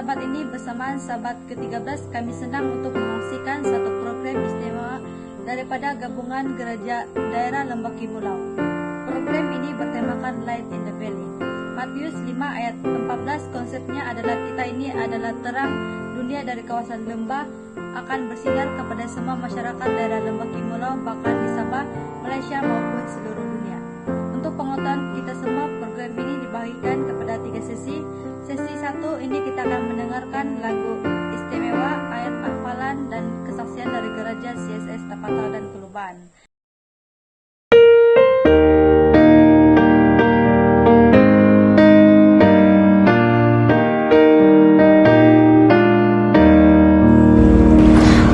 sahabat ini bersamaan sahabat ke-13 kami senang untuk mengungsikan satu program istimewa daripada gabungan gereja daerah Lembah Kimulau. Program ini bertemakan Light in the Valley. Matius 5 ayat 14 konsepnya adalah kita ini adalah terang dunia dari kawasan lembah akan bersinar kepada semua masyarakat daerah Lembah Kimulau bahkan di Sabah, Malaysia maupun seluruh dunia. Untuk pengetahuan kita semua, program ini dibagikan kepada 3 sesi. Sesi 1 ini kita akan mendengarkan lagu istimewa, ayat hafalan dan kesaksian dari gereja CSS Tapatau dan Keluban.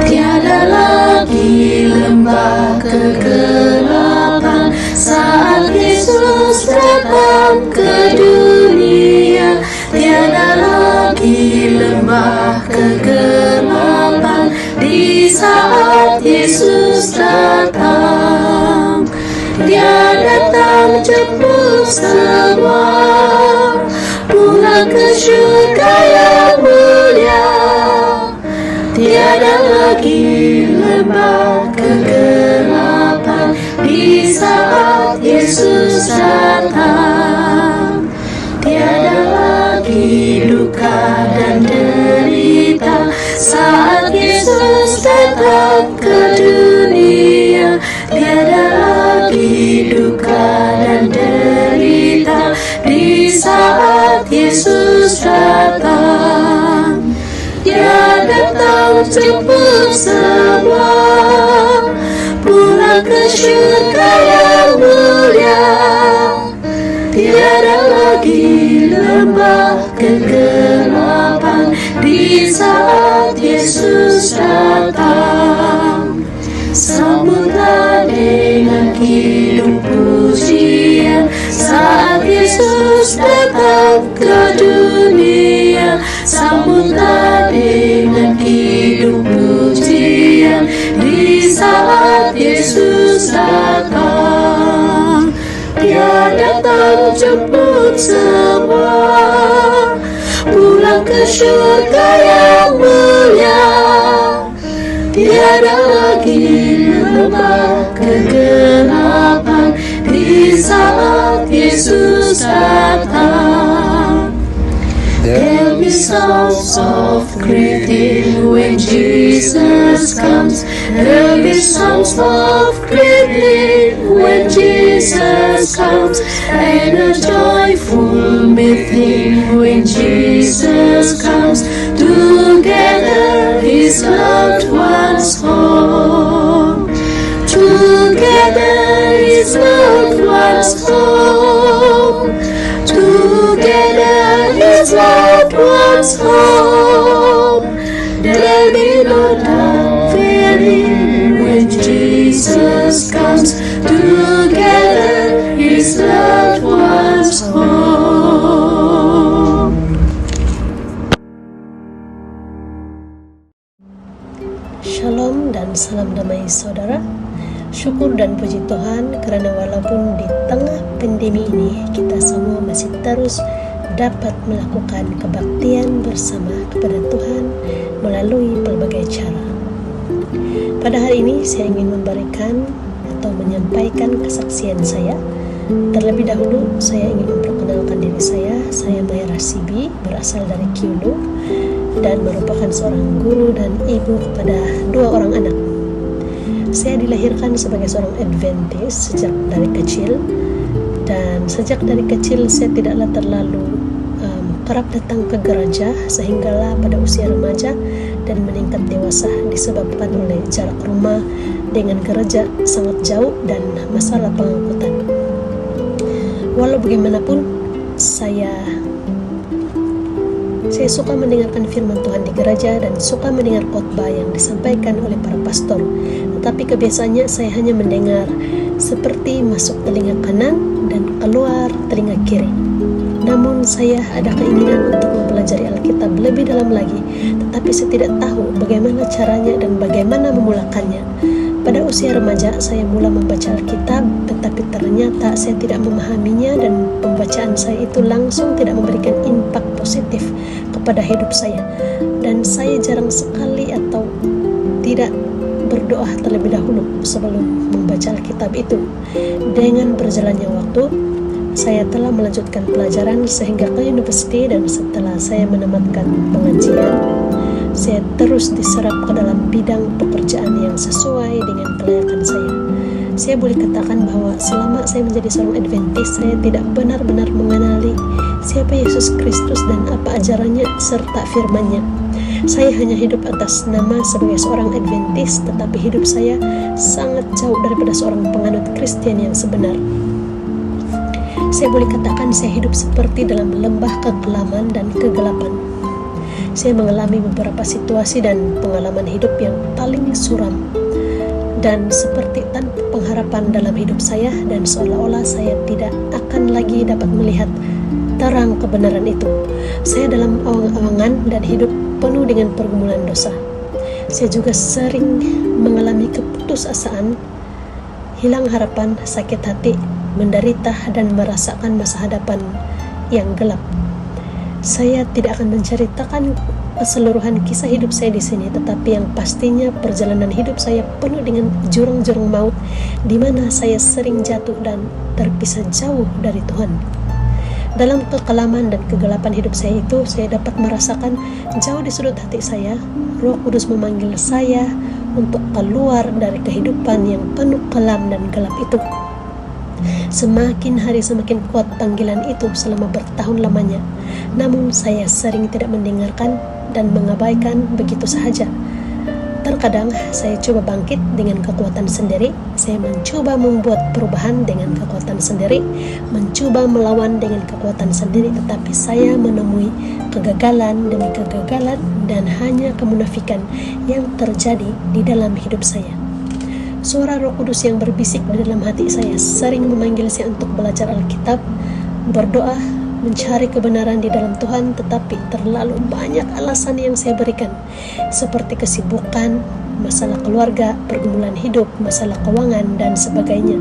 Tiada lagi lembah kegelapan saat Yesus datang ke dunia. Tiada lagi lembah kegelapan di saat Yesus datang. Dia datang jemput semua pulang ke surga yang mulia. Tiada lagi lembah kegelapan di saat Yesus datang. Tiada lagi duka dan derita saat Yesus datang ke dunia. Tiada lagi duka dan derita di saat Yesus datang. Dia datang jemput semua pulang ke surga yang mulia. Tiada lagi lembah kegelapan di saat Yesus datang. Sambutlah dengan kidung pujian saat Yesus datang ke dunia. Sambutlah dengan kidung pujian di saat Yesus datang. Dia datang jemput semua pulang ke surga yang mulia. Tiada lagi lembah kegelapan di saat Yesus datang. There'll be songs of greeting when Jesus comes. There'll be songs of greeting when Jesus comes, and a joyful meeting when Jesus comes. Together His loved ones home. Together His loved ones home. Together His loved ones home. There'll be no doubt fearing when Jesus comes. Together His loved ones home. Shalom dan salam damai saudara. Syukur dan puji Tuhan kerana walaupun di tengah pandemi ini kita semua masih terus dapat melakukan kebaktian bersama kepada Tuhan melalui pelbagai cara. Pada hari ini saya ingin memberikan atau menyampaikan kesaksian saya. Terlebih dahulu saya ingin memperkenalkan diri saya. Saya Maya Rasibi, berasal dari Kiulu dan merupakan seorang guru dan ibu kepada 2 orang anak. Saya dilahirkan sebagai seorang Adventist sejak dari kecil, dan sejak dari kecil saya tidaklah terlalu kerap datang ke gereja sehinggalah pada usia remaja dan meningkat dewasa disebabkan oleh jarak rumah dengan gereja sangat jauh dan masalah pengangkutan. Walau bagaimanapun saya suka mendengarkan firman Tuhan di gereja dan suka mendengar khotbah yang disampaikan oleh para pastor. Tetapi kebiasaannya saya hanya mendengar seperti masuk telinga kanan dan keluar telinga kiri. Namun saya ada keinginan untuk mempelajari Alkitab lebih dalam lagi, tetapi saya tidak tahu bagaimana caranya dan bagaimana memulakannya. Pada usia remaja saya mula membaca Alkitab, tetapi ternyata saya tidak memahaminya dan pembacaan saya itu langsung tidak memberikan impak positif pada hidup saya. Dan saya jarang sekali atau tidak berdoa terlebih dahulu sebelum membaca Alkitab itu. Dengan berjalannya waktu, saya telah melanjutkan pelajaran sehingga ke university, dan setelah saya menamatkan pengajian, saya terus diserap ke dalam bidang pekerjaan yang sesuai dengan kelayakan saya. Saya boleh katakan bahwa selama saya menjadi seorang Adventist, saya tidak benar-benar mengenali siapa Yesus Kristus dan apa ajarannya serta firman-Nya. Saya hanya hidup atas nama sebagai seorang Adventist, tetapi hidup saya sangat jauh daripada seorang penganut Kristen yang sebenar. Saya boleh katakan saya hidup seperti dalam lembah kekelaman dan kegelapan. Saya mengalami beberapa situasi dan pengalaman hidup yang paling suram, dan seperti tanpa pengharapan dalam hidup saya, dan seolah-olah saya tidak akan lagi dapat melihat terang kebenaran itu. Saya dalam awang-awangan dan hidup penuh dengan pergumulan dosa. Saya juga sering mengalami keputusasaan, hilang harapan, sakit hati, menderita, dan merasakan masa hadapan yang gelap. Saya tidak akan menceritakan keseluruhan kisah hidup saya di sini, tetapi yang pastinya perjalanan hidup saya penuh dengan jurang-jurang maut, di mana saya sering jatuh dan terpisah jauh dari Tuhan. Dalam kekelaman dan kegelapan hidup saya itu, saya dapat merasakan jauh di sudut hati saya, Roh Kudus memanggil saya untuk keluar dari kehidupan yang penuh kelam dan gelap itu. Semakin hari semakin kuat panggilan itu selama bertahun lamanya. Namun saya sering tidak mendengarkan dan mengabaikan begitu sahaja. Terkadang saya coba bangkit dengan kekuatan sendiri, saya mencoba membuat perubahan dengan kekuatan sendiri, mencoba melawan dengan kekuatan sendiri, tetapi saya menemui kegagalan demi kegagalan dan hanya kemunafikan yang terjadi di dalam hidup saya. Suara Roh Kudus yang berbisik di dalam hati saya sering memanggil saya untuk belajar Alkitab, berdoa, mencari kebenaran di dalam Tuhan, tetapi terlalu banyak alasan yang saya berikan, seperti kesibukan, masalah keluarga, pergumulan hidup, masalah keuangan, dan sebagainya.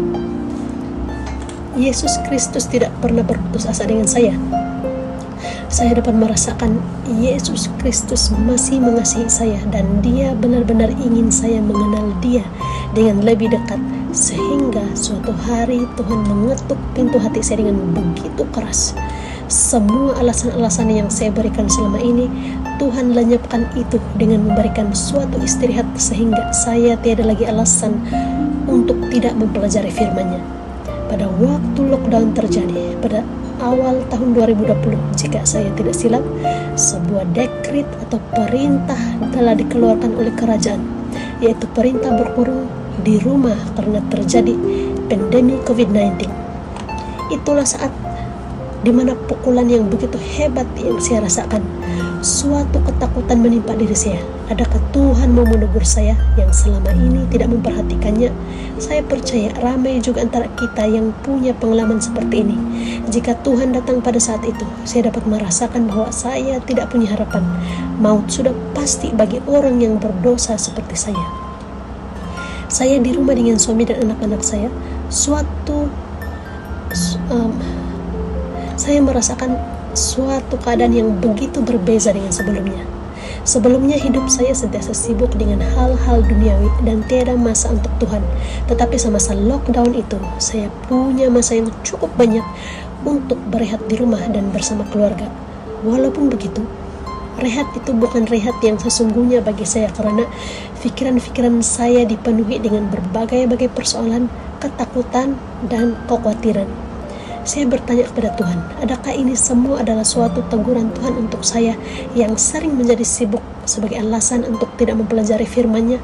Yesus Kristus tidak pernah berputus asa dengan saya. Saya dapat merasakan Yesus Kristus masih mengasihi saya, dan Dia benar-benar ingin saya mengenal Dia dengan lebih dekat, sehingga suatu hari Tuhan mengetuk pintu hati saya dengan begitu keras. Semua alasan-alasan yang saya berikan selama ini, Tuhan lenyapkan itu dengan memberikan suatu istirahat, sehingga saya tiada lagi alasan untuk tidak mempelajari firman-Nya. Pada waktu lockdown terjadi pada awal tahun 2020, jika saya tidak silap, sebuah dekret atau perintah telah dikeluarkan oleh kerajaan, yaitu perintah berkurung di rumah karena terjadi pandemi COVID-19. Itulah saat di mana pukulan yang begitu hebat yang saya rasakan. Suatu ketakutan menimpa diri saya. Adakah Tuhan mau menegur saya yang selama ini tidak memperhatikannya? Saya percaya ramai juga antara kita yang punya pengalaman seperti ini. Jika Tuhan datang pada saat itu, saya dapat merasakan bahwa saya tidak punya harapan. Maut sudah pasti bagi orang yang berdosa seperti saya. Saya di rumah dengan suami dan anak-anak saya. Saya merasakan suatu keadaan yang begitu berbeza dengan sebelumnya. Sebelumnya hidup saya sentiasa sibuk dengan hal-hal duniawi dan tiada masa untuk Tuhan. Tetapi semasa lockdown itu, saya punya masa yang cukup banyak untuk berehat di rumah dan bersama keluarga. Walaupun begitu, rehat itu bukan rehat yang sesungguhnya bagi saya, karena pikiran-pikiran saya dipenuhi dengan berbagai-bagai persoalan, ketakutan, dan kekhawatiran. Saya bertanya kepada Tuhan, adakah ini semua adalah suatu teguran Tuhan untuk saya yang sering menjadi sibuk sebagai alasan untuk tidak mempelajari firman-Nya?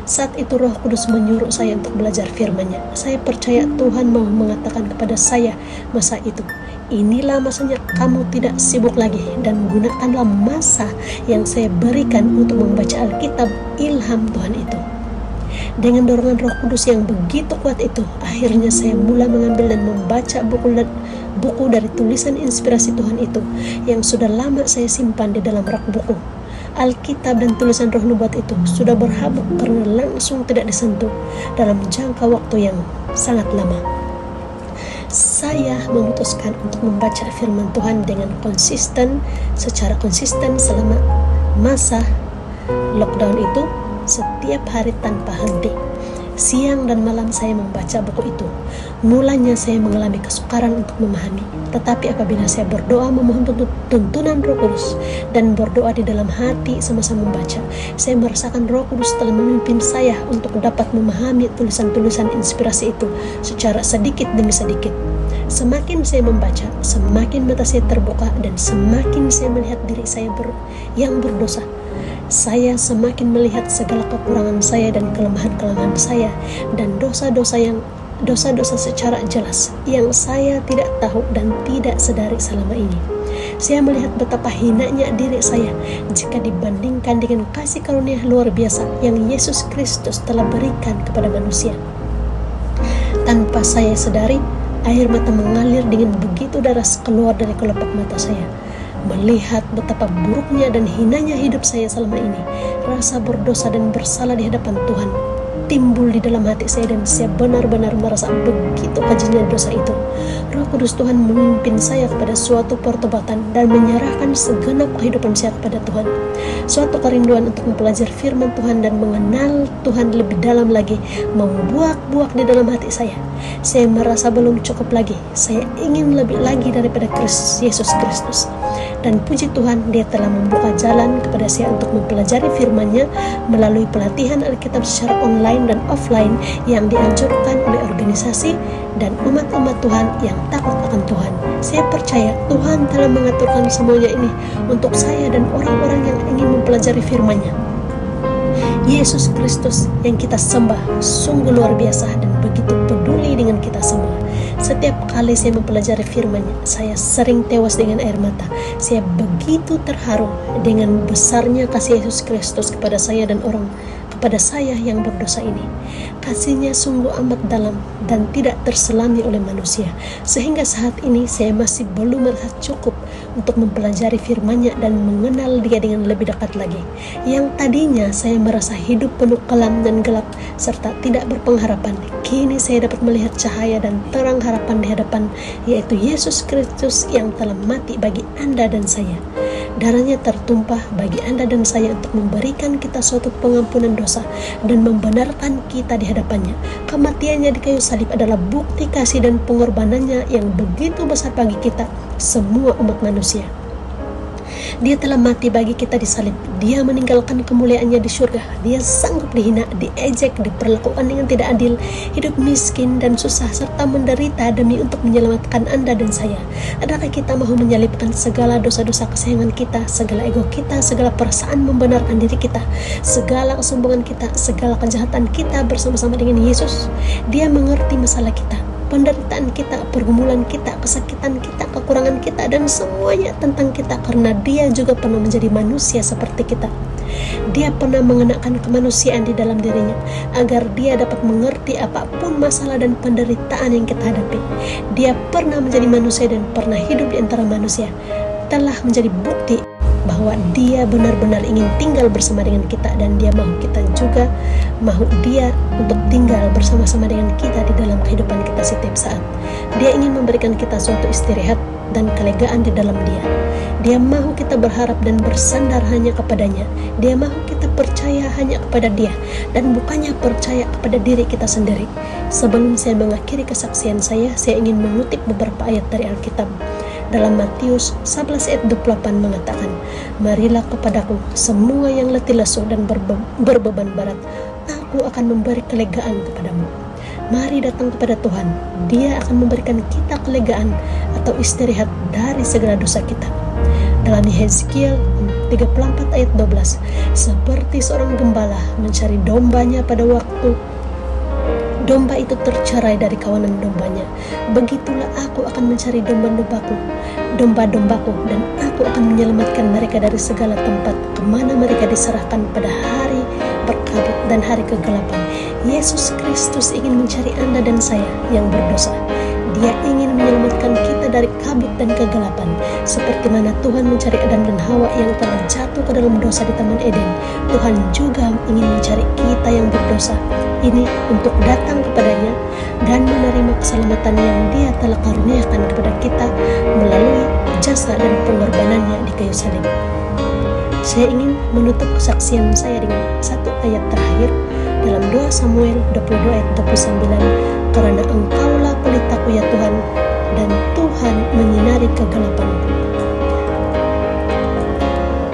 Saat itu Roh Kudus menyuruh saya untuk belajar firman-Nya. Saya percaya Tuhan mau mengatakan kepada saya masa itu, inilah masanya kamu tidak sibuk lagi, dan gunakanlah masa yang saya berikan untuk membaca Alkitab, ilham Tuhan itu. Dengan dorongan Roh Kudus yang begitu kuat itu, akhirnya saya mulai mengambil dan membaca buku dari tulisan inspirasi Tuhan itu yang sudah lama saya simpan di dalam rak buku. Alkitab dan tulisan roh nubuat itu sudah berhabuk karena langsung tidak disentuh dalam jangka waktu yang sangat lama. saya memutuskan untuk membaca firman Tuhan dengan secara konsisten selama masa lockdown itu, setiap hari tanpa henti. Siang dan malam saya membaca buku itu. Mulanya saya mengalami kesukaran untuk memahami, tetapi apabila saya berdoa memohon tuntunan Roh Kudus dan berdoa di dalam hati sama-sama membaca, saya merasakan Roh Kudus telah memimpin saya untuk dapat memahami tulisan-tulisan inspirasi itu secara sedikit demi sedikit. Semakin saya membaca, semakin mata saya terbuka dan semakin saya melihat diri saya yang berdosa. Saya semakin melihat segala kekurangan saya dan kelemahan-kelemahan saya dan dosa-dosa secara jelas yang saya tidak tahu dan tidak sadari selama ini. Saya melihat betapa hinanya diri saya jika dibandingkan dengan kasih karunia luar biasa yang Yesus Kristus telah berikan kepada manusia. Tanpa saya sadari, air mata mengalir dengan begitu deras keluar dari kelopak mata saya. Melihat betapa buruknya dan hinanya hidup saya selama ini, rasa berdosa dan bersalah di hadapan Tuhan timbul di dalam hati saya dan saya benar-benar merasa begitu kejinya dosa itu. Roh Kudus Tuhan memimpin saya kepada suatu pertobatan dan menyerahkan segenap kehidupan saya kepada Tuhan. Suatu kerinduan untuk mempelajari firman Tuhan dan mengenal Tuhan lebih dalam lagi membuak-buak di dalam hati saya. Saya merasa belum cukup lagi. Saya ingin lebih lagi daripada Yesus Kristus. Dan puji Tuhan, Dia telah membuka jalan kepada saya untuk mempelajari firman-Nya melalui pelatihan Alkitab secara online dan offline yang dianjurkan oleh organisasi dan umat-umat Tuhan yang takut akan Tuhan. Saya percaya Tuhan telah mengaturkan semuanya ini untuk saya dan orang-orang yang ingin mempelajari firman-Nya. Yesus Kristus yang kita sembah sungguh luar biasa dan begitu peduli dengan kita semua. Setiap kali saya mempelajari firman-Nya, saya sering tewas dengan air mata. Saya begitu terharu dengan besarnya kasih Yesus Kristus kepada saya yang berdosa ini. Kasih-Nya sungguh amat dalam dan tidak terselami oleh manusia, sehingga saat ini saya masih belum merasa cukup untuk mempelajari firman-Nya dan mengenal Dia dengan lebih dekat lagi. Yang tadinya saya merasa hidup penuh kelam dan gelap serta tidak berpengharapan, kini saya dapat melihat cahaya dan terang harapan di hadapan, yaitu Yesus Kristus yang telah mati bagi Anda dan saya. Darahnya tertumpah bagi Anda dan saya untuk memberikan kita suatu pengampunan dosa dan membenarkan kita di hadapannya. Kematiannya di kayu salib adalah bukti kasih dan pengorbanannya yang begitu besar bagi kita, semua umat manusia. Dia telah mati bagi kita di salib. Dia meninggalkan kemuliaannya di surga. Dia sanggup dihina, diejek, diperlakukan dengan tidak adil, hidup miskin dan susah serta menderita demi untuk menyelamatkan Anda dan saya. Adakah kita mau menyalipkan segala dosa-dosa kesayangan kita, segala ego kita, segala perasaan membenarkan diri kita, segala kesombongan kita, segala kejahatan kita bersama-sama dengan Yesus? Dia mengerti masalah kita, penderitaan kita, pergumulan kita, kesakitan kita, kekurangan kita, dan semuanya tentang kita, karena Dia juga pernah menjadi manusia seperti kita. Dia pernah mengenakan kemanusiaan di dalam dirinya agar Dia dapat mengerti apapun masalah dan penderitaan yang kita hadapi. Dia pernah menjadi manusia dan pernah hidup di antara manusia, telah menjadi bukti bahwa Dia benar-benar ingin tinggal bersama dengan kita, dan Dia mahu kita juga mahu Dia untuk tinggal bersama-sama dengan kita di dalam kehidupan kita setiap saat. Dia ingin memberikan kita suatu istirahat dan kelegaan di dalam Dia. Dia mahu kita berharap dan bersandar hanya kepadanya. Dia mahu kita percaya hanya kepada Dia dan bukannya percaya kepada diri kita sendiri. Sebelum saya mengakhiri kesaksian saya ingin mengutip beberapa ayat dari Alkitab. Dalam Matius 11 ayat 28 mengatakan, "Marilah kepadaku semua yang letih lesu dan berbeban berat, aku akan memberi kelegaan kepadamu." Mari datang kepada Tuhan. Dia akan memberikan kita kelegaan atau istirahat dari segala dosa kita. Dalam Yehezkiel 34 ayat 12, seperti seorang gembala mencari dombanya pada waktu domba itu tercerai dari kawanan dombanya, begitulah aku akan mencari domba-dombaku, dan aku akan menyelamatkan mereka dari segala tempat kemana mereka diserahkan pada hari berkabut dan hari kegelapan. Yesus Kristus ingin mencari Anda dan saya yang berdosa. Dia ingin menyelamatkan kita dari kabut dan kegelapan, seperti mana Tuhan mencari Adam dan Hawa yang telah jatuh ke dalam dosa di Taman Eden. Tuhan juga ingin mencari kita yang berdosa, ini untuk datang kepadanya dan menerima keselamatan yang Dia telah karuniakan kepada kita melalui jasa dan pengorbanannya di kayu salib. Saya ingin menutup kesaksian saya dengan satu ayat terakhir dalam 2 Samuel 22 ayat 29, karena Engkaulah pelitaku ya Tuhan, dan Tuhan menyinari kegelapanku.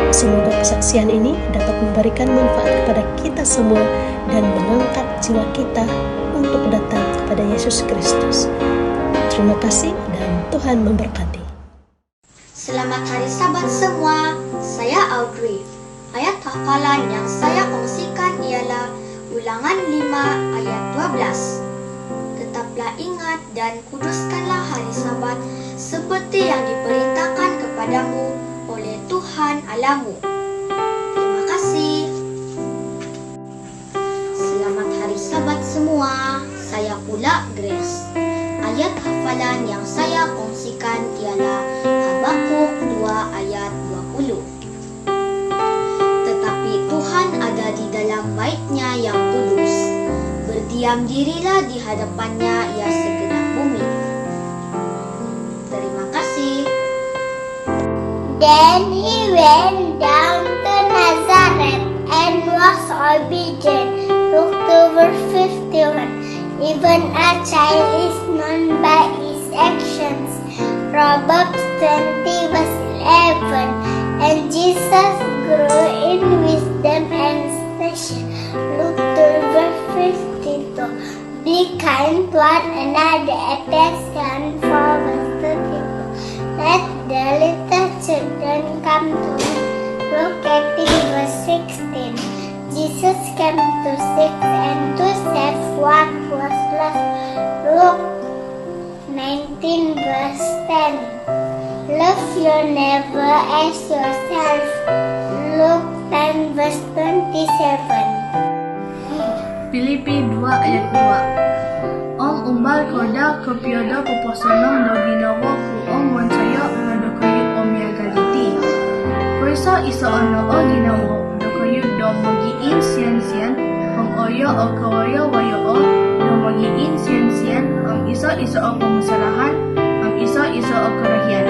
Semoga kesaksian ini dapat memberikan manfaat kepada kita semua dan mengangkat jiwa kita untuk datang kepada Yesus Kristus. Terima kasih dan Tuhan memberkati. Selamat hari Sabat semua, saya Audrey. Ayat hafalan yang saya kongsikan ialah Ulangan 5 ayat 12. Tetaplah ingat dan kuduskanlah hari Sabat seperti yang diperintahkan kepadamu oleh Tuhan Allahmu. Terima kasih. Selamat hari Sabat semua, saya pula Grace. Ayat hafalan yang saya kongsikan ialah Habakuk 2 ayat 20. Tetapi Tuhan ada di dalam bait-Nya yang kudus. Berdiam dirilah di hadapannya ya segenap bumi. Terima kasih. Then he went down to Nazareth and was obedient. Luke 2 verse 51. Even a child is known by his actions. Proverbs 20 verse 11. And Jesus grew in wisdom and stature. Luke 2 verse 52. Be kind to one another. Attention 4 verse 32. Let the little children come to me. Luke 18 verse 16. Jesus came to seek and to save what was lost. Luke 19 verse 10. Love your neighbor as yourself. Luke 10 verse 27. Filipi 2 ayat 2. Om umbal koda kopiodo puposono do ginawa ku om wansayo do kayu om ya galiti. Kuiso iso ono o ginawa do kayu do magiin sian-sian om oyo o kawayo wayo o do magiin sian-sian om iso o pemusalahan om iso o kerahian.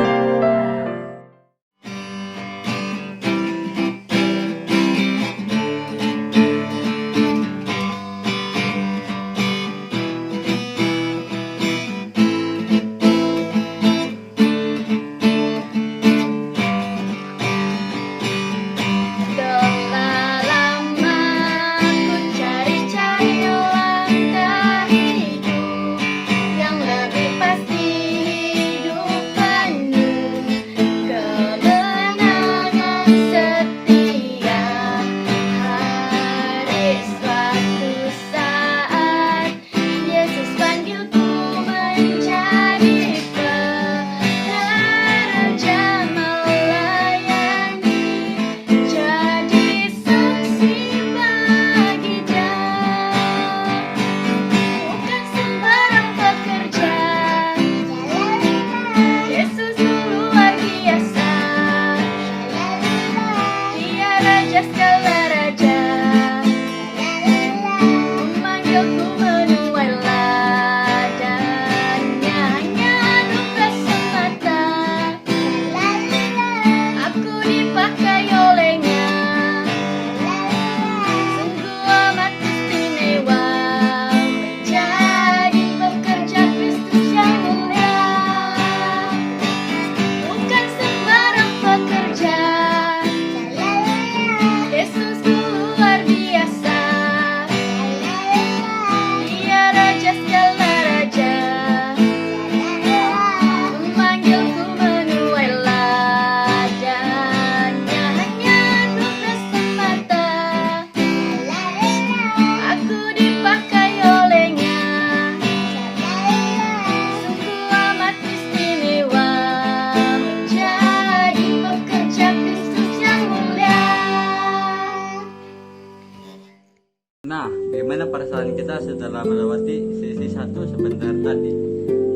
Nah, bagaimana perasaan kita setelah melewati sesi 1 sebentar tadi?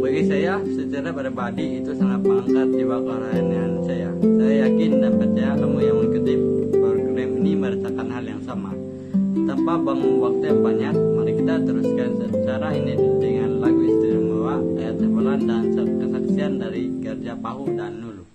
Bagi saya, secara pribadi itu sangat mengangkat jiwa kerohanian saya. Saya yakin dan percaya kamu yang mengikuti program ini merasakan hal yang sama. Tanpa bangun waktu yang banyak, mari kita kita teruskan secara ini dengan lagu istimewa, ayat hafalan dan kesaksian dari Gerja Pahu dan Nulu.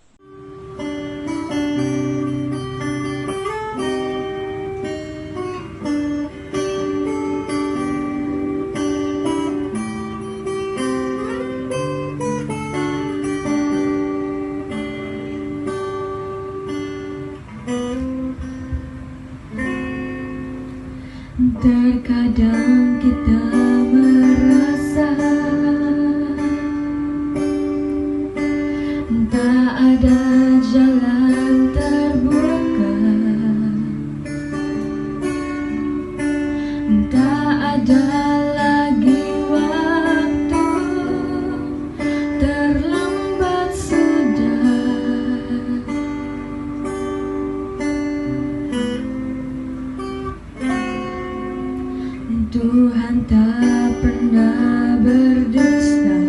Terkadang kita merasa tak ada jalan terbuka, tak ada lagi waktu, terlambat sudah. Tuhan tak pernah berdusta,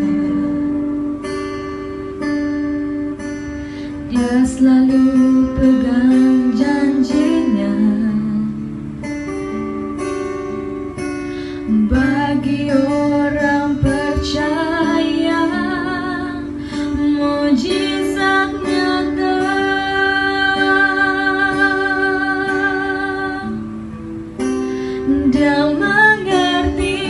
Dia selalu pegang janjinya. Bagi orang percaya, mujizat nyata. Dia mengerti,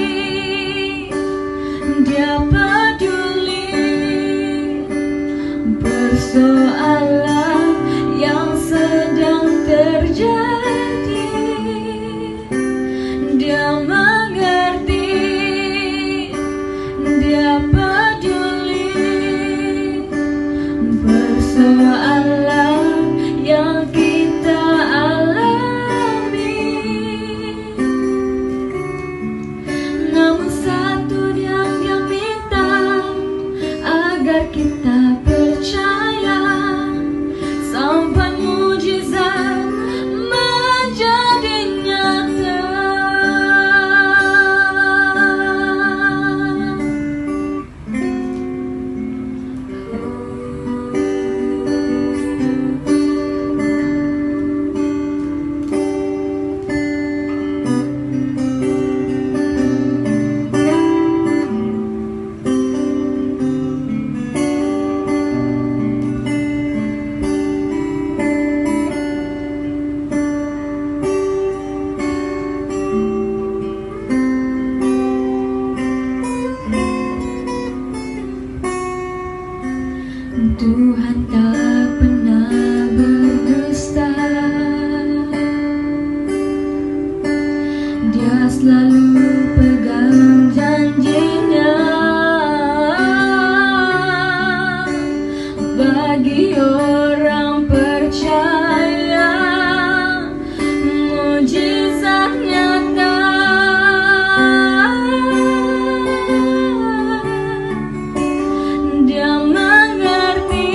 Dia peduli persoalan yang sedang terjadi. Dia mengerti, Dia peduli persoalan yang kita alami. Namun satu yang Dia minta, agar kita percaya sampai mujizat menjadi nyata. Tuhan tak pernah berdusta, Dia selalu pegang janjinya. Bagi orang percaya, mujizat nyata. Dia mengerti,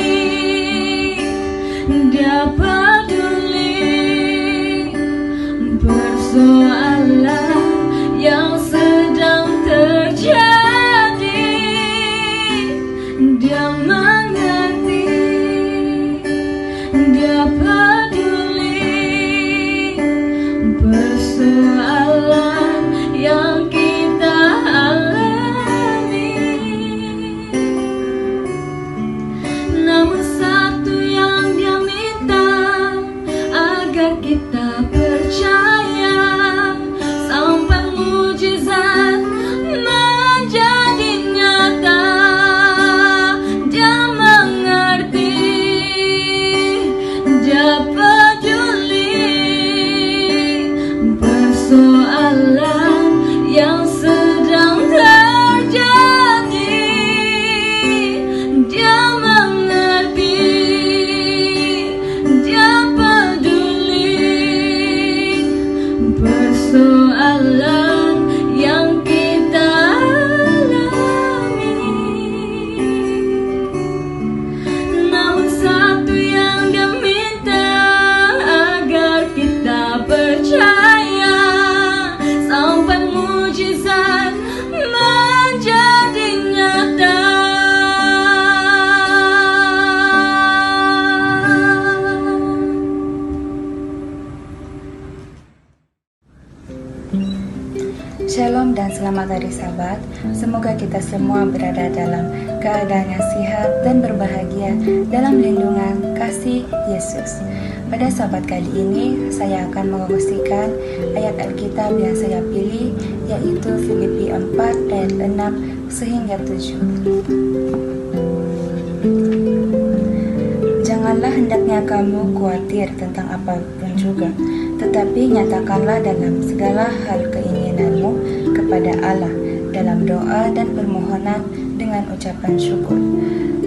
Selamat Hari Sabat. Semoga kita semua berada dalam keadaan yang sehat dan berbahagia dalam lindungan kasih Yesus. Pada Sabat kali ini, saya akan mengungsikan ayat Alkitab yang saya pilih, yaitu Filipi 4 ayat 6 sehingga 7. Janganlah hendaknya kamu khawatir tentang apapun juga, tetapi nyatakanlah dalam segala hal keinginanmu kepada Allah dalam doa dan permohonan dengan ucapan syukur.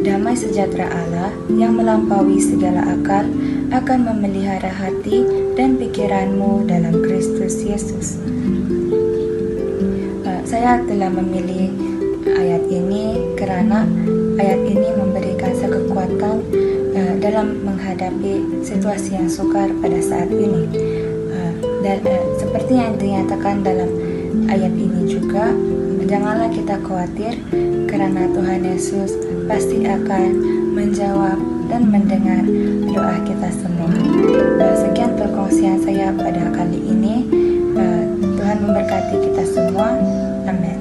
Damai sejahtera Allah yang melampaui segala akal akan memelihara hati dan pikiranmu dalam Kristus Yesus. Saya telah memilih ayat ini karena ayat ini memberikan saya kekuatan dalam menghadapi situasi yang sukar pada saat ini. Dan seperti yang dinyatakan dalam ayat ini juga, janganlah kita khawatir karena Tuhan Yesus pasti akan menjawab dan mendengar doa kita semua. Sekian perkongsian saya pada kali ini. Tuhan memberkati kita semua. Amin.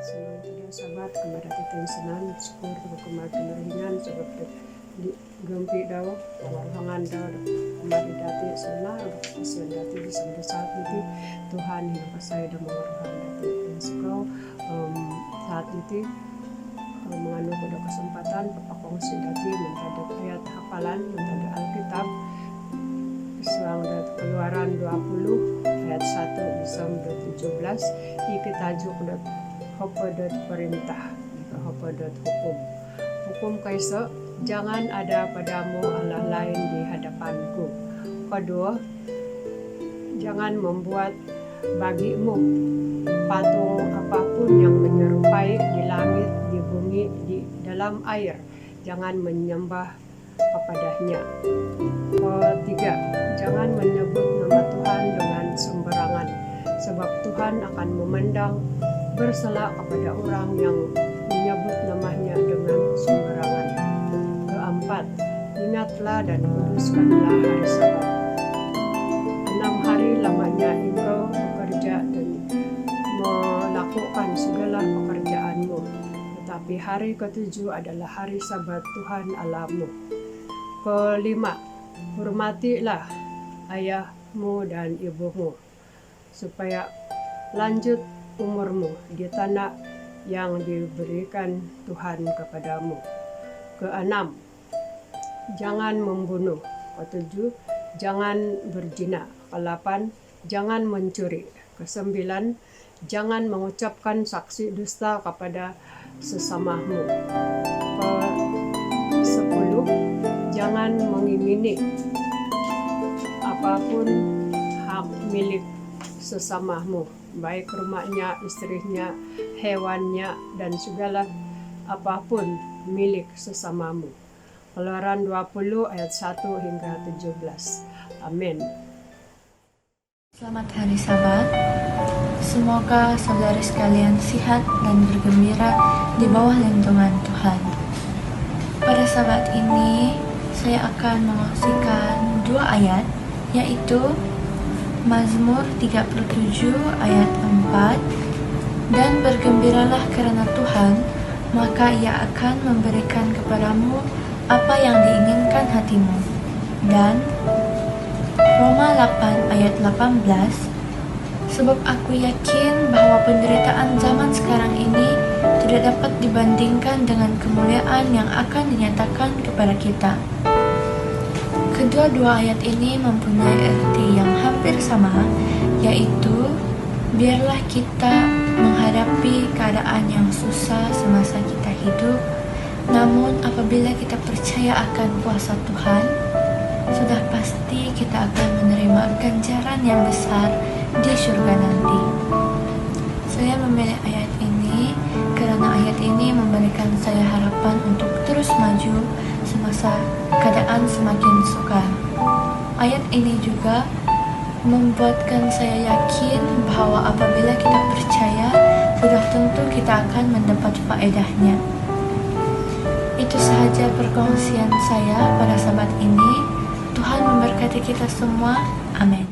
Selamat Hari Sabat kepada kita yang senang syukur kepada kemarinan sebab di gempi daw warhangan daw kembali dati sana kasihan dati di sampai saat itu Tuhan yang kasih dan mengurangkan dati sekarang saat itu mengandung pada kesempatan kongsi dati mentada ayat hafalan mentada Alkitab Selang Keluaran 20 ayat 1 sampai 17 iki tajuk hopodat perintah hopodat hukum kaisa jangan ada padamu Allah lain di hadapanku. Kedua, jangan membuat bagimu patung apapun yang menyerupai di langit, di bumi, di dalam air. Jangan menyembah kepadanya. Ketiga, jangan menyebut nama Tuhan dengan sembarangan, sebab Tuhan akan memandang bersela kepada orang yang menyebut namanya dengan sembarangan. Keempat, ingatlah dan kuduskanlah hari Sabat. 6 hari lamanya engkau bekerja dan melakukan segala pekerjaanmu, tetapi hari ketujuh adalah hari Sabat Tuhan Allahmu. Kelima, hormatilah ayahmu dan ibumu, supaya lanjut umurmu di tanah yang diberikan Tuhan kepadamu. Keenam, jangan membunuh. Ketujuh, jangan berzina. Kedelapan, jangan mencuri. Kesembilan, jangan mengucapkan saksi dusta kepada sesamamu. Kesepuluh, jangan mengimini apapun hak milik sesamamu, baik rumahnya, istrinya, hewannya, dan segala apapun milik sesamamu. Keluaran 20 ayat 1 hingga 17. Amin. Selamat Hari Sabat. Semoga saudara sekalian sehat dan bergembira di bawah lindungan Tuhan. Pada Sabat ini, saya akan mengungsikan 2 ayat, yaitu Mazmur 37 ayat 4, dan bergembiralah karena Tuhan, maka Ia akan memberikan kepadamu apa yang diinginkan hatimu. Dan Roma 8 ayat 18, sebab aku yakin bahwa penderitaan zaman sekarang ini tidak dapat dibandingkan dengan kemuliaan yang akan dinyatakan kepada kita. Kedua-dua ayat ini mempunyai arti yang hampir sama, yaitu biarlah kita menghadapi keadaan yang susah semasa kita hidup, namun apabila kita percaya akan kuasa Tuhan, sudah pasti kita akan menerima ganjaran yang besar di surga nanti. Saya memilih ayat ini karena ayat ini memberikan saya harapan untuk terus maju semasa keadaan semakin sukar. Ayat ini juga membuatkan saya yakin bahwa apabila kita percaya, sudah tentu kita akan mendapat faedahnya. Itu sahaja perkongsian saya pada Sabat ini. Tuhan memberkati kita semua. Amin.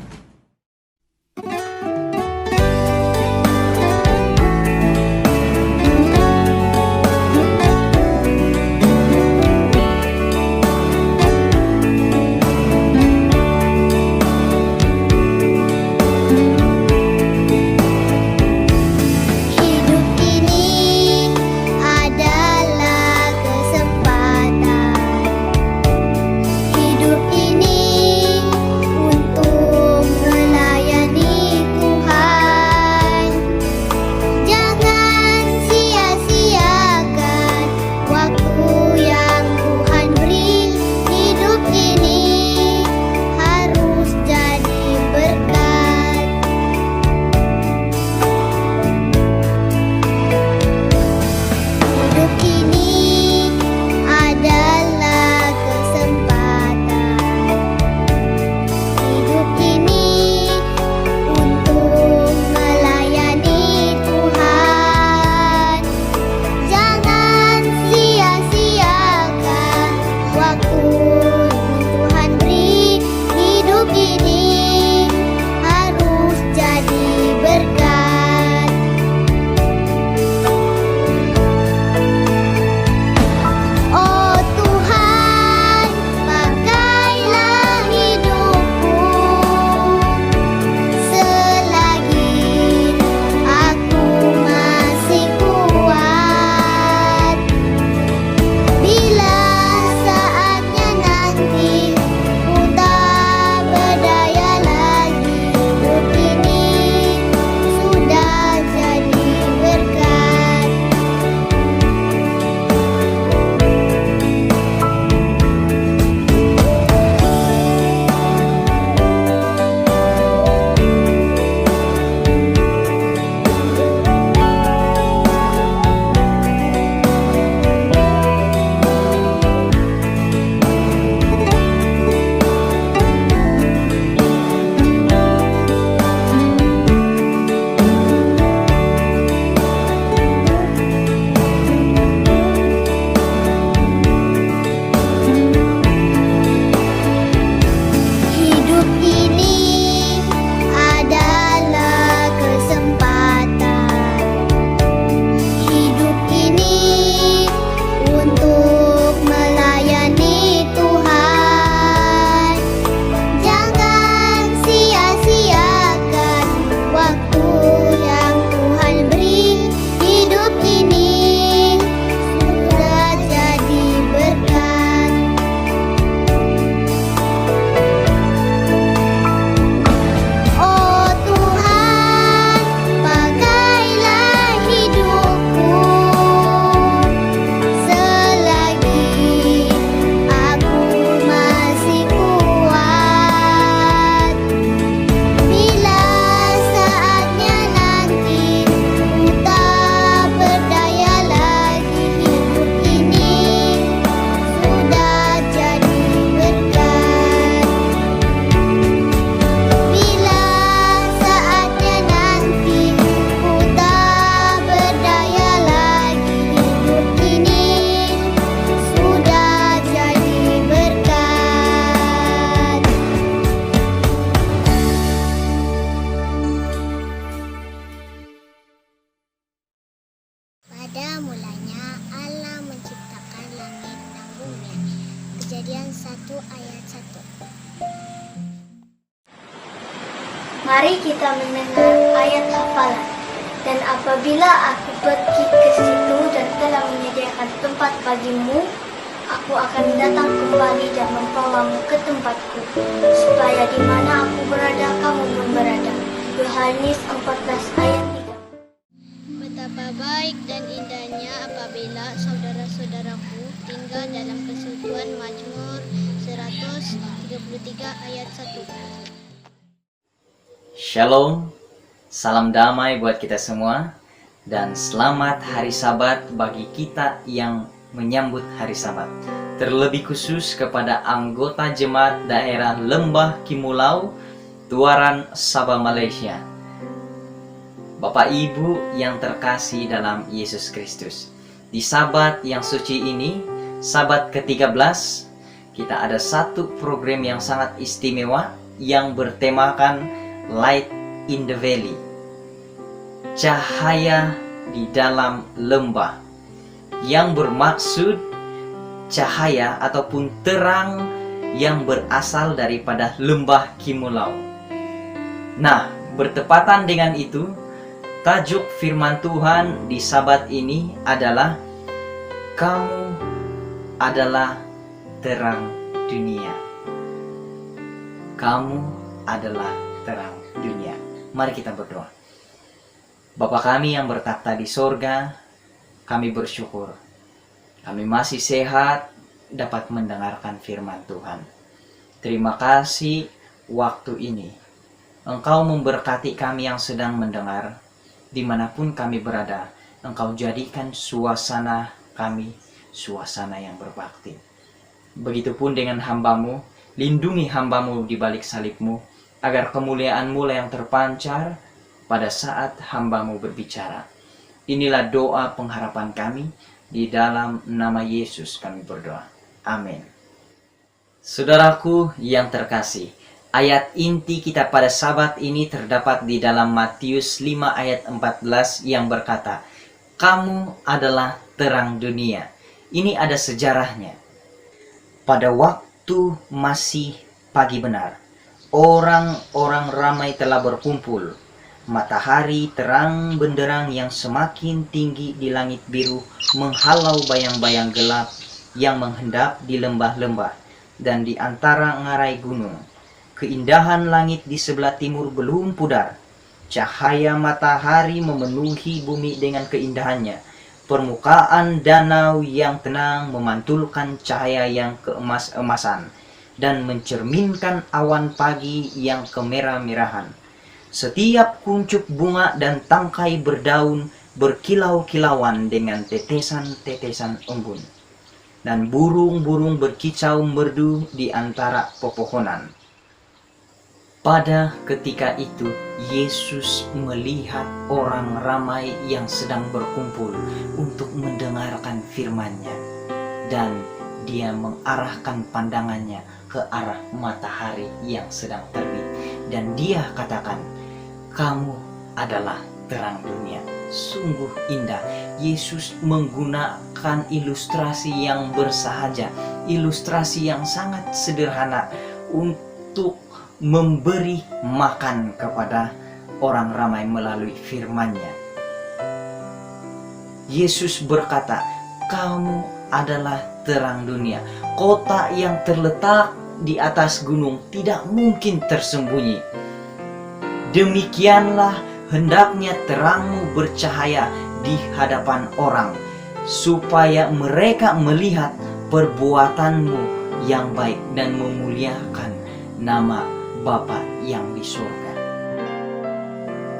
Pada mulanya Allah menciptakan langit dan bumi. Kejadian 1 ayat 1. Mari kita mendengar ayat hafalan. Dan apabila aku pergi ke situ dan telah menyediakan tempat bagimu, aku akan datang kembali dan membawamu ke tempatku, supaya di mana aku berada, kamu pun berada. Yohanes 14 ayat 3. Betapa baik dan indahnya apabila saudara-saudaraku tinggal dalam kesatuan. Mazmur 133 ayat 1. Shalom, salam damai buat kita semua, dan selamat hari Sabat bagi kita yang menyambut hari Sabat. Terlebih khusus kepada anggota jemaat daerah Lembah Kimulau, Tuaran, Sabah, Malaysia. Bapak Ibu yang terkasih dalam Yesus Kristus, di Sabat yang suci ini, Sabat ke-13, kita ada satu program yang sangat istimewa yang bertemakan Light in the Valley, cahaya di dalam lembah, yang bermaksud cahaya ataupun terang yang berasal daripada lembah Kimulau. Nah, bertepatan dengan itu, tajuk firman Tuhan di Sabat ini adalah kamu adalah terang dunia. Kamu adalah terang dunia. Mari kita berdoa. Bapa kami yang bertakhta di sorga, kami bersyukur kami masih sehat dapat mendengarkan firman Tuhan. Terima kasih waktu ini Engkau memberkati kami yang sedang mendengar, dimanapun kami berada. Engkau jadikan suasana kami suasana yang berbakti. Begitupun dengan hamba-Mu, lindungi hamba-Mu di balik salib-Mu, agar kemuliaan-Mu yang terpancar pada saat hamba-Mu berbicara. Inilah doa pengharapan kami, di dalam nama Yesus kami berdoa. Amin. Saudaraku yang terkasih, ayat inti kita pada Sabat ini terdapat di dalam Matius 5 ayat 14 yang berkata, kamu adalah terang dunia. Ini ada sejarahnya. Pada waktu masih pagi benar, orang-orang ramai telah berkumpul. Matahari terang benderang yang semakin tinggi di langit biru menghalau bayang-bayang gelap yang menghendap di lembah-lembah dan di antara ngarai gunung. Keindahan langit di sebelah timur belum pudar. Cahaya matahari memenuhi bumi dengan keindahannya. Permukaan danau yang tenang memantulkan cahaya yang keemas-emasan dan mencerminkan awan pagi yang kemerah-merahan. Setiap kuncup bunga dan tangkai berdaun berkilau-kilauan dengan tetesan-tetesan embun. Dan burung-burung berkicau merdu di antara pepohonan. Pada ketika itu, Yesus melihat orang ramai yang sedang berkumpul untuk mendengarkan firman-Nya. Dan Dia mengarahkan pandangannya ke arah matahari yang sedang terbit. Dan Dia katakan, kamu adalah terang dunia. Sungguh indah. Yesus menggunakan ilustrasi yang bersahaja, ilustrasi yang sangat sederhana untuk memberi makan kepada orang ramai melalui firman-Nya. Yesus berkata, kamu adalah terang dunia. Kota yang terletak di atas gunung tidak mungkin tersembunyi. Demikianlah hendaknya terangmu bercahaya di hadapan orang, supaya mereka melihat perbuatanmu yang baik dan memuliakan nama Bapa yang di surga.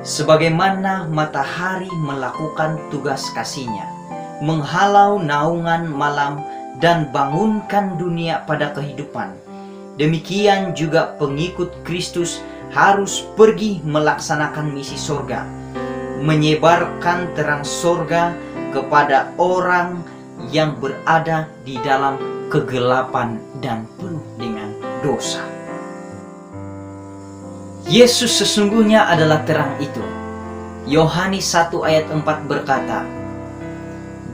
Sebagaimana matahari melakukan tugas kasihnya, menghalau naungan malam dan bangunkan dunia pada kehidupan, demikian juga pengikut Kristus harus pergi melaksanakan misi sorga, menyebarkan terang sorga kepada orang yang berada di dalam kegelapan dan penuh dengan dosa. Yesus sesungguhnya adalah terang itu. Yohanes 1 ayat 4 berkata,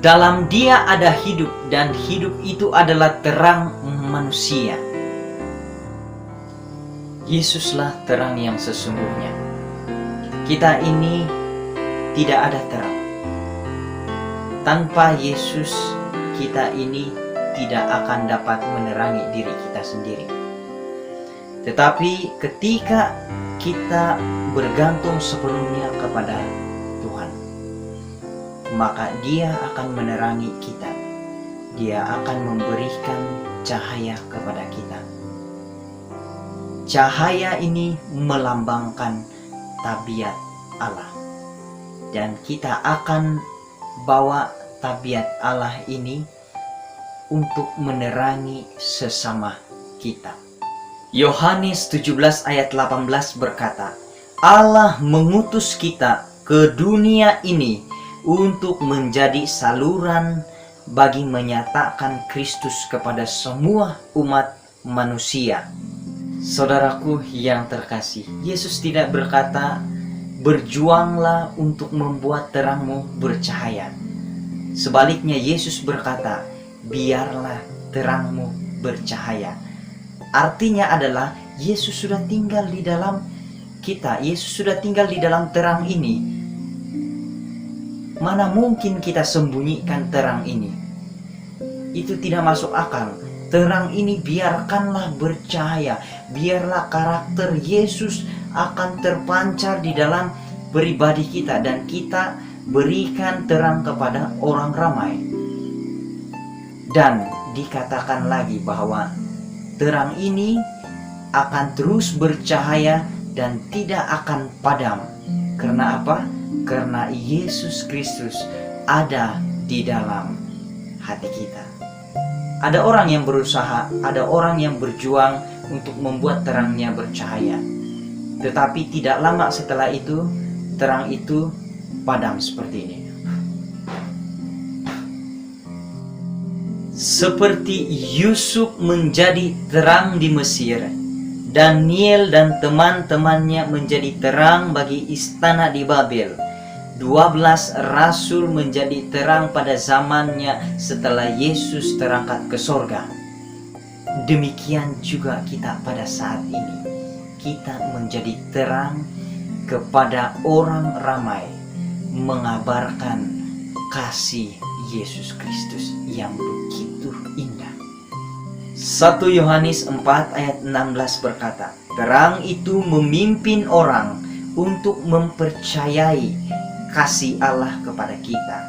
Dalam Dia ada hidup, dan hidup itu adalah terang manusia. Yesuslah terang yang sesungguhnya. Kita ini tidak ada terang. Tanpa Yesus, kita ini tidak akan dapat menerangi diri kita sendiri. Tetapi ketika kita bergantung sepenuhnya kepada Tuhan, maka Dia akan menerangi kita. Dia akan memberikan cahaya kepada kita. Cahaya ini melambangkan tabiat Allah, dan kita akan bawa tabiat Allah ini untuk menerangi sesama kita. Yohanes 17 ayat 18 berkata, Allah mengutus kita ke dunia ini untuk menjadi saluran bagi menyatakan Kristus kepada semua umat manusia. Saudaraku yang terkasih, Yesus tidak berkata, berjuanglah untuk membuat terangmu bercahaya. Sebaliknya, Yesus berkata, biarlah terangmu bercahaya. Artinya adalah Yesus sudah tinggal di dalam kita. Yesus sudah tinggal di dalam terang ini. Mana mungkin kita sembunyikan terang ini? Itu tidak masuk akal. Terang ini biarkanlah bercahaya. Biarlah karakter Yesus akan terpancar di dalam pribadi kita, dan kita berikan terang kepada orang ramai. Dan dikatakan lagi bahwa terang ini akan terus bercahaya dan tidak akan padam. Karena apa? Karena Yesus Kristus ada di dalam hati kita. Ada orang yang berusaha, ada orang yang berjuang untuk membuat terangnya bercahaya. Tetapi tidak lama setelah itu, terang itu padam seperti ini. Seperti Yusuf menjadi terang di Mesir, Daniel dan teman-temannya menjadi terang bagi istana di Babel. 12 rasul menjadi terang pada zamannya setelah Yesus terangkat ke sorga. Demikian juga kita pada saat ini. Kita menjadi terang kepada orang ramai, mengabarkan kasih Yesus Kristus yang begitu indah. 1 Yohanes 4 ayat 16 berkata, terang itu memimpin orang untuk mempercayai kasih Allah kepada kita.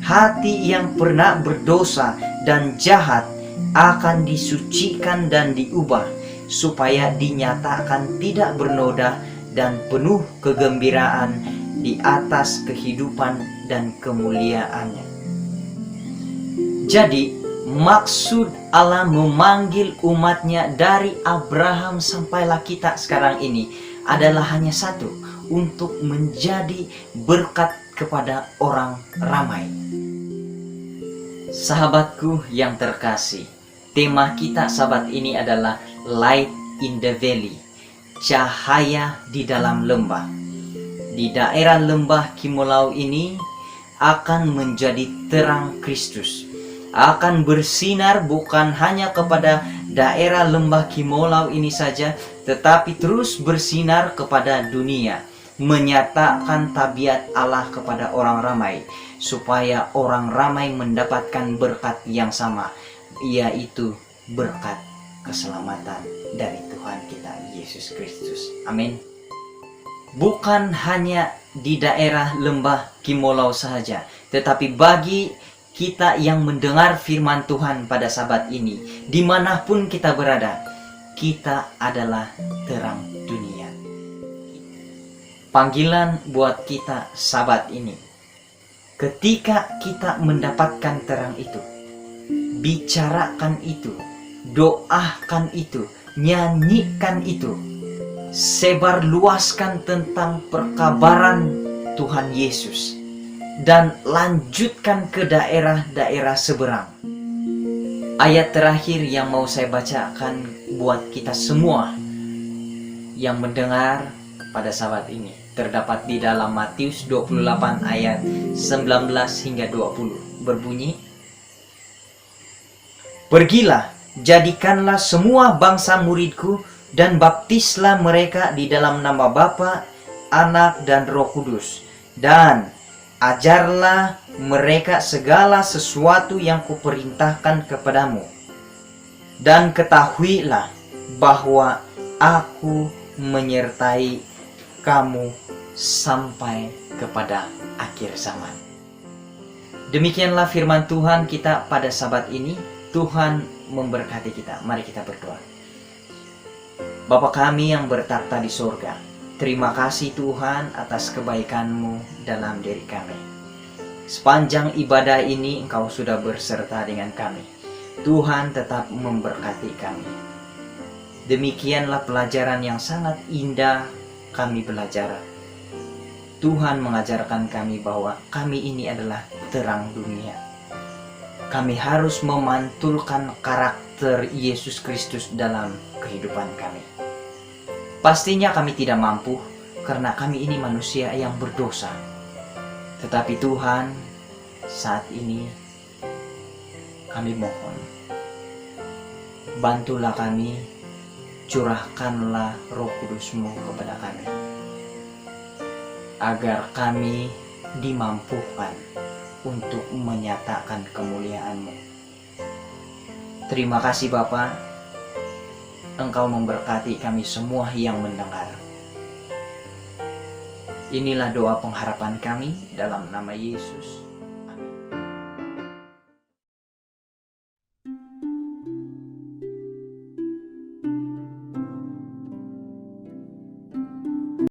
Hati yang pernah berdosa dan jahat akan disucikan dan diubah supaya dinyatakan tidak bernoda dan penuh kegembiraan di atas kehidupan dan kemuliaannya. Jadi, maksud Allah memanggil umatnya dari Abraham sampailah kita sekarang ini adalah hanya satu, untuk menjadi berkat kepada orang ramai. Sahabatku yang terkasih, tema kita sahabat ini adalah Light in the Valley, cahaya di dalam lembah. Di daerah lembah Kimulau ini akan menjadi terang Kristus, akan bersinar bukan hanya kepada daerah lembah Kimulau ini saja, tetapi terus bersinar kepada dunia, menyatakan tabiat Allah kepada orang ramai, supaya orang ramai mendapatkan berkat yang sama, yaitu berkat keselamatan dari Tuhan kita Yesus Kristus. Amin. Bukan hanya di daerah lembah Kimulau saja, tetapi bagi kita yang mendengar firman Tuhan pada sabat ini, dimanapun kita berada, kita adalah terang dunia. Panggilan buat kita sabat ini, ketika kita mendapatkan terang itu, bicarakan itu, doakan itu, nyanyikan itu, sebar luaskan tentang perkabaran Tuhan Yesus, dan lanjutkan ke daerah-daerah seberang. Ayat terakhir yang mau saya bacakan buat kita semua yang mendengar pada sabat ini. terdapat di dalam Matius 28 ayat 19 hingga 20. Berbunyi, "Pergilah, jadikanlah semua bangsa muridku dan baptislah mereka di dalam nama Bapa, Anak, dan Roh Kudus. Dan ajarlah mereka segala sesuatu yang kuperintahkan kepadamu. Dan ketahuilah bahwa aku menyertai kamu sampai kepada akhir zaman." Demikianlah firman Tuhan kita pada Sabat ini. Tuhan memberkati kita. Mari kita berdoa. Bapa kami yang bertakhta di sorga, terima kasih Tuhan atas kebaikan-Mu dalam diri kami. Sepanjang ibadah ini Engkau sudah berserta dengan kami. Tuhan tetap memberkati kami. Demikianlah pelajaran yang sangat indah kami belajar. Tuhan mengajarkan kami bahwa kami ini adalah terang dunia. Kami harus memantulkan karakter Yesus Kristus dalam kehidupan kami. Pastinya kami tidak mampu karena kami ini manusia yang berdosa. Tetapi Tuhan, saat ini kami mohon, bantulah kami, curahkanlah Roh Kudus-Mu kepada kami, agar kami dimampukan untuk menyatakan kemuliaan-Mu. Terima kasih Bapa, Engkau memberkati kami semua yang mendengar. Inilah doa pengharapan kami dalam nama Yesus.